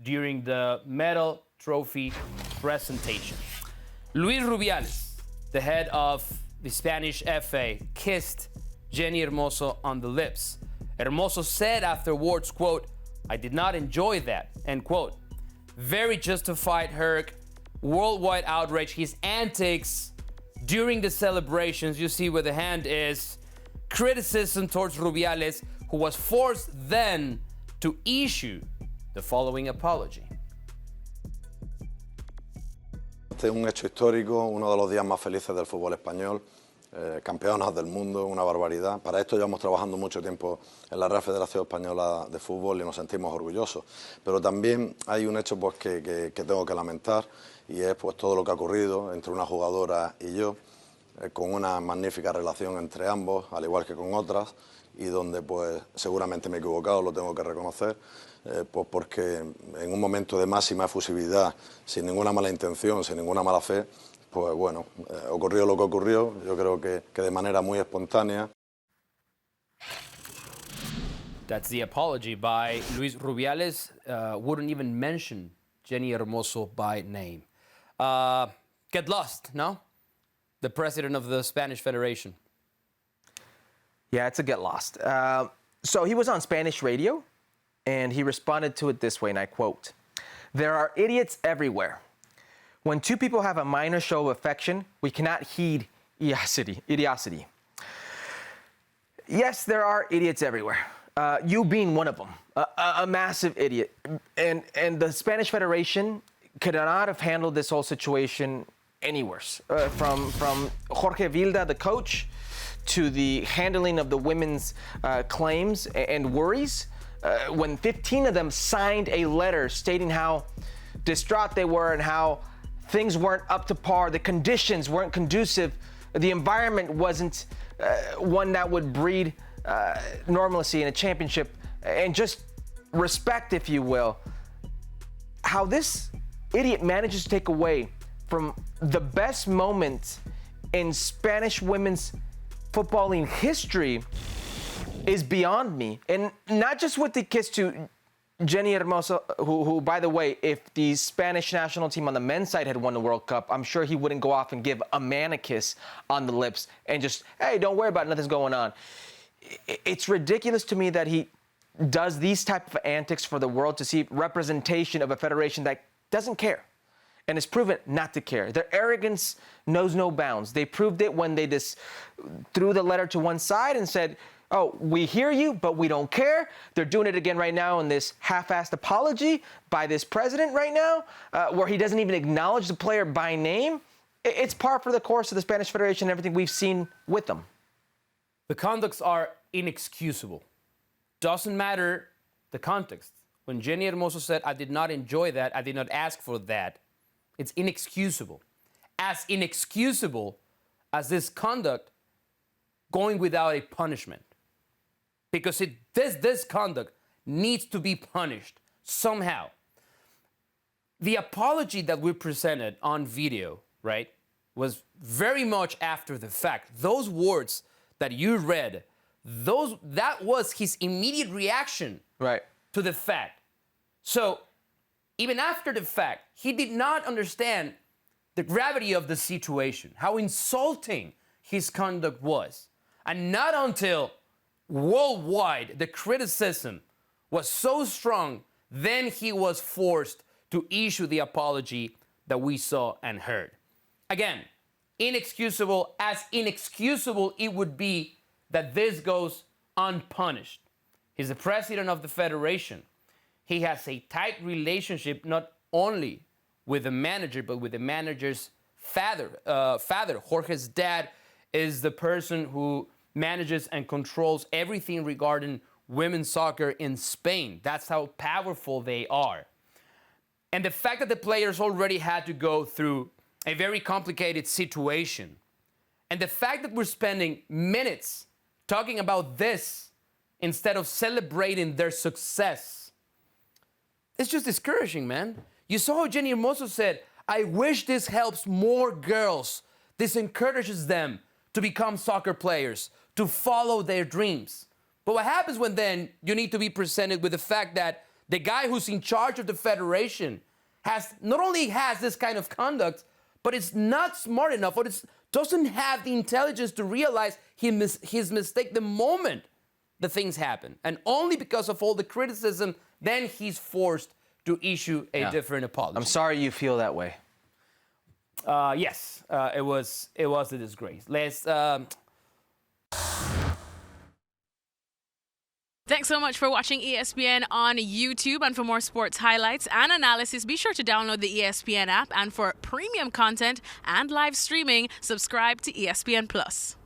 during the medal trophy presentation. Luis Rubiales, the head of the Spanish FA, kissed Jenni Hermoso on the lips. Hermoso said afterwards, quote, "I did not enjoy that," end quote. Very justified Herc, worldwide outrage, his antics during the celebrations. You see where the hand is. Criticism towards Rubiales, who was forced then to issue the following apology. Este es un hecho histórico, uno de los días más felices del fútbol español, campeonas del mundo, una barbaridad. Para esto llevamos trabajando mucho tiempo en la Real Federación Española de Fútbol y nos sentimos orgullosos. Pero también hay un hecho pues, que tengo que lamentar y es pues, todo lo que ha ocurrido entre una jugadora y yo, con una magnífica relación entre ambos, al igual que con otras, y donde pues seguramente me he equivocado, lo tengo que reconocer, pues porque en un momento de máxima efusividad, sin ninguna mala intención, sin ninguna mala fe, pues bueno, ocurrió lo que ocurrió, yo creo que de manera muy espontánea. That's the apology by Luis Rubiales. Wouldn't even mention Jenni Hermoso by name. Get lost, no? The president of the Spanish Federation. Yeah, it's a get lost. So he was on Spanish radio, and he responded to it this way, and I quote, "There are idiots everywhere. When two people have a minor show of affection, we cannot heed idiocy. Yes, there are idiots everywhere. You being one of them, a massive idiot. And the Spanish Federation could not have handled this whole situation any worse. From Jorge Vilda, the coach, to the handling of the women's claims and worries, when 15 of them signed a letter stating how distraught they were and how things weren't up to par, the conditions weren't conducive, the environment wasn't one that would breed normalcy in a championship, and just respect, if you will. How this idiot manages to take away from the best moment in Spanish women's footballing history is beyond me. And not just with the kiss to Jenni Hermoso, who, by the way, if the Spanish national team on the men's side had won the World Cup, I'm sure he wouldn't go off and give a man a kiss on the lips and just, hey, don't worry about it, nothing's going on. It's ridiculous to me that he does these type of antics for the world to see representation of a federation that doesn't care and has proven not to care. Their arrogance knows no bounds. They proved it when they just threw the letter to one side and said, oh, we hear you, but we don't care. They're doing it again right now in this half-assed apology by this president right now, where he doesn't even acknowledge the player by name. It's par for the course of the Spanish Federation and everything we've seen with them. The conducts are inexcusable. Doesn't matter the context. When Jenni Hermoso said, I did not enjoy that, I did not ask for that, it's inexcusable. As inexcusable as this conduct going without a punishment. Because this conduct needs to be punished somehow. The apology that we presented on video, right, was very much after the fact. Those words that you read, that was his immediate reaction to the fact. So even after the fact, he did not understand the gravity of the situation, how insulting his conduct was. And not until worldwide the criticism was so strong, then he was forced to issue the apology that we saw and heard. Again, inexcusable, as inexcusable it would be that this goes unpunished. He's the president of the federation. He has a tight relationship not only with the manager, but with the manager's father. Jorge's dad is the person who manages and controls everything regarding women's soccer in Spain. That's how powerful they are. And the fact that the players already had to go through a very complicated situation, and the fact that we're spending minutes talking about this instead of celebrating their success, it's just discouraging, man. You saw how Jenni Hermoso said, I wish this helps more girls. This encourages them to become soccer players, to follow their dreams. But what happens when then you need to be presented with the fact that The guy who's in charge of the federation not only has this kind of conduct, but it's not smart enough, or doesn't have the intelligence to realize his mistake the moment the things happen. And only because of all the criticism, then he's forced to issue a different apology. I'm sorry you feel that way. Yes, it was a disgrace. Thanks so much for watching ESPN on YouTube. And for more sports highlights and analysis, be sure to download the ESPN app. And for premium content and live streaming, subscribe to ESPN Plus.